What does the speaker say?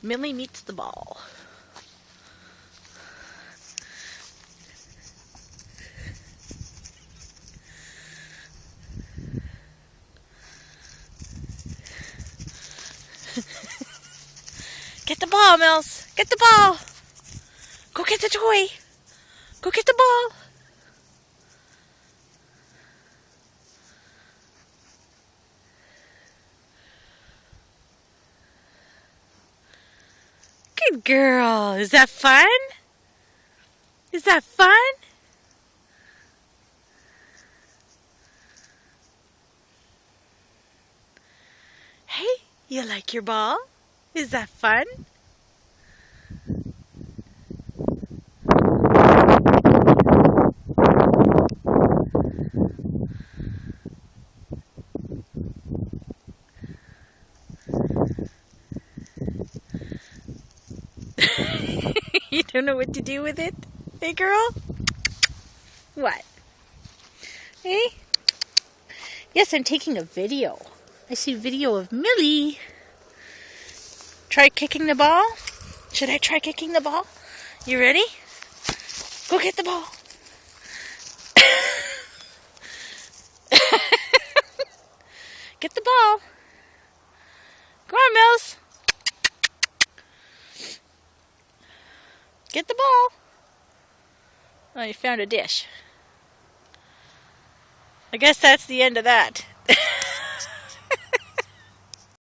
Millie meets the ball. Get the ball, Mills. Get the ball. Go get the toy. Go get the ball. Good girl. Is that fun? Is that fun? Hey, you like your ball? Is that fun? You don't know what to do with it? Hey, girl? What? Hey? Yes, I'm taking a video. I see a video of Millie. Try kicking the ball? Should I try kicking the ball? You ready? Go get the ball. Get the ball. Come on, Mills. Get the ball. Oh, you found a dish. I guess that's the end of that.